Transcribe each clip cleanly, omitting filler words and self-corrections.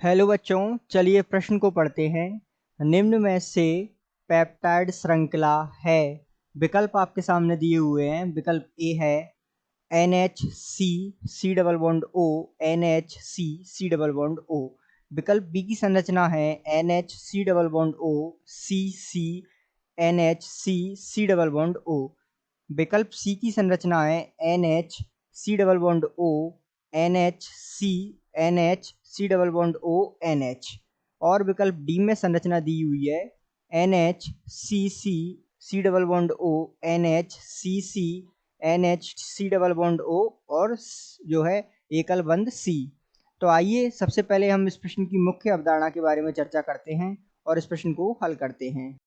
Hello बच्चों, चलिए प्रश्न को पढ़ते हैं। निम्न में से पेप्टाइड श्रृंखला है। विकल्प आपके सामने दिए हुए हैं। विकल्प ए है NHC C double bond O, NHC C double bond O। विकल्प बी की संरचना है NHC double bond O CC NHC C double bond O। विकल्प सी की संरचना है NHC double bond O NHC double bond O NH। और विकल्प डी में संरचना दी हुई है NHCC C double bond O NHCC NHC double bond O और जो है एकल बंध C। तो आइए सबसे पहले हम इस प्रश्न की मुख्य अवधारणा के बारे में चर्चा करते हैं और इस प्रश्न को हल करते हैं।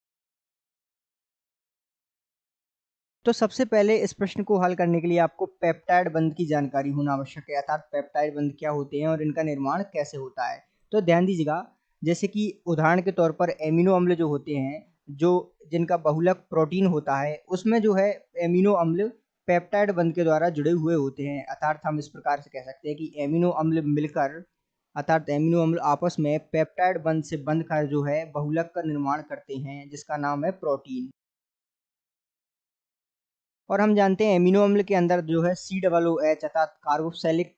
तो सबसे पहले इस प्रश्न को हल करने के लिए आपको पेप्टाइड बंध की जानकारी होना आवश्यक है, अर्थात पेप्टाइड बंध क्या होते हैं और इनका निर्माण कैसे होता है। तो ध्यान दीजिएगा, जैसे कि उदाहरण के तौर पर एमिनो अम्ल जो होते हैं, जो जिनका बहुलक प्रोटीन होता है, उसमें जो है एमिनो अम्ल पेप्टाइड बंध के द्वारा जुड़े हुए होते हैं। अर्थात हम इस प्रकार से कह सकते हैं कि एमिनो अम्ल मिलकर, अर्थात एमिनो अम्ल आपस में पेप्टाइड बंध से बंधकर जो है बहुलक का निर्माण करते हैं, जिसका नाम है प्रोटीन। और हम जानते हैं एमिनो अम्ल के अंदर जो है COOH अर्थात कार्बोक्सिलिक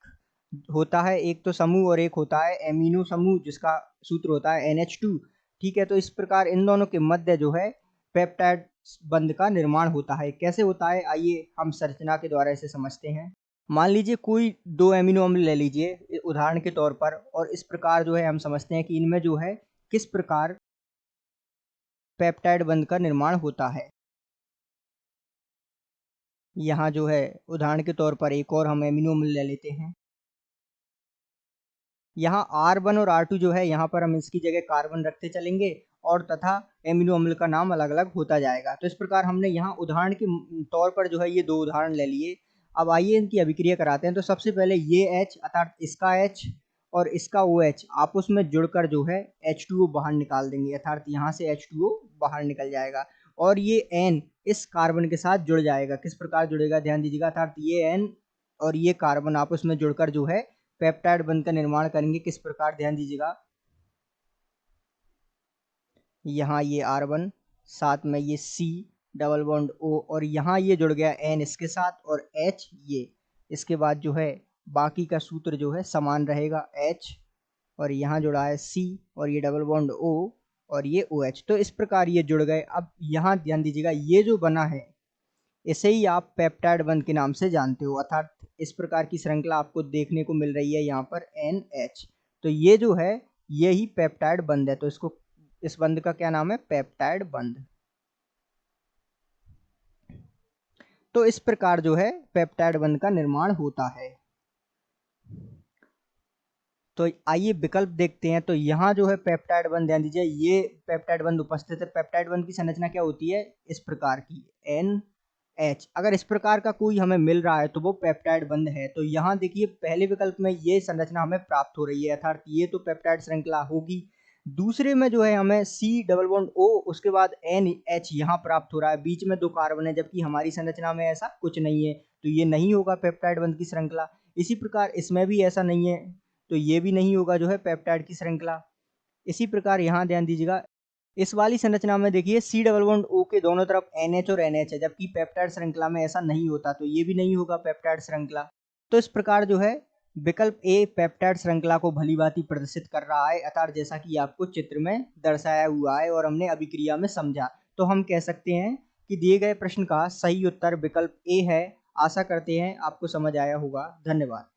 होता है एक तो समूह, और एक होता है एमिनो समूह जिसका सूत्र होता है NH2। ठीक है, तो इस प्रकार इन दोनों के मध्य जो है पेप्टाइड बंध का निर्माण होता है। कैसे होता है, आइए हम संरचना के द्वारा इसे समझते हैं। मान लीजिए कोई दो एमिनो अम्ल ले लीजिए उदाहरण के तौर पर, और इस प्रकार जो है हम समझते हैं कि इनमें जो है किस प्रकार पेप्टाइड बंध का निर्माण होता है। यहाँ जो है उदाहरण के तौर पर एक और हम एमिनो अम्ल ले लेते हैं। यहाँ R1 और R2 जो है, यहाँ पर हम इसकी जगह कार्बन रखते चलेंगे और तथा एमिनो अम्ल का नाम अलग अलग होता जाएगा। तो इस प्रकार हमने यहाँ उदाहरण के तौर पर जो है ये दो उदाहरण ले लिए। अब आइए इनकी अभिक्रिया कराते हैं। तो सबसे पहले ये H अर्थात इसका H और इसका OH आपस में जुड़कर जो है H2O बाहर निकाल देंगे, अर्थात यहाँ से H2O बाहर निकल जाएगा। और ये N इस कार्बन के साथ जुड़ जाएगा। किस प्रकार जुड़ेगा, ध्यान दीजिएगा, अर्थात ये N और ये कार्बन आपस में जुड़कर जो है पेप्टाइड बंध का निर्माण करेंगे। किस प्रकार, ध्यान दीजिएगा, यहाँ ये R1 साथ में ये C डबल बॉन्ड O और यहाँ ये जुड़ गया N इसके साथ और H ये। इसके बाद जो है बाकी का सूत्र जो है समान रहेगा, H और यहाँ जुड़ा है C और ये डबल बॉन्ड O और ये OH। तो इस प्रकार ये जुड़ गए। अब यहाँ ध्यान दीजिएगा, ये जो बना है इसे ही आप पेप्टाइड बंध के नाम से जानते हो, अर्थात इस प्रकार की श्रृंखला आपको देखने को मिल रही है यहाँ पर NH। तो ये जो है यही पेप्टाइड बंध है। तो इसको, इस बंध का क्या नाम है, पेप्टाइड बंध। तो इस प्रकार जो है पेप्टाइड बंध का निर्माण होता है। तो आइए विकल्प देखते हैं। तो यहाँ जो है पेप्टाइड बंध, ध्यान दीजिए, ये पेप्टाइड बंध उपस्थित है। पेप्टाइड बंध की संरचना क्या होती है, इस प्रकार की NH। अगर इस प्रकार का कोई हमें मिल रहा है तो वो पेप्टाइड बंध है। तो यहाँ देखिए पहले विकल्प में ये संरचना हमें प्राप्त हो रही है, अर्थात ये तो पेप्टाइड श्रृंखला होगी। दूसरे में जो है हमें C डबल बॉन्ड O उसके बाद NH यहाँ प्राप्त हो रहा है, बीच में दो कार्बन है, जबकि हमारी संरचना में ऐसा कुछ नहीं है। तो ये नहीं होगा पेप्टाइड बंध की श्रृंखला। इसी प्रकार इसमें भी ऐसा नहीं है, तो ये भी नहीं होगा जो है पेप्टाइड की श्रृंखला। इसी प्रकार यहाँ ध्यान दीजिएगा, इस वाली संरचना में देखिए C डबल बॉन्ड O के दोनों तरफ NH और NH है, जबकि पेप्टाइड श्रृंखला में ऐसा नहीं होता। तो ये भी नहीं होगा पेप्टाइड श्रृंखला। तो इस प्रकार जो है विकल्प ए पेप्टाइड श्रृंखला को भलीभांति प्रदर्शित कर रहा है, अर्थात जैसा कि आपको चित्र में दर्शाया हुआ है और हमने अभिक्रिया में समझा। तो हम कह सकते हैं कि दिए गए प्रश्न का सही उत्तर विकल्प ए है। आशा करते हैं आपको समझ आया होगा। धन्यवाद।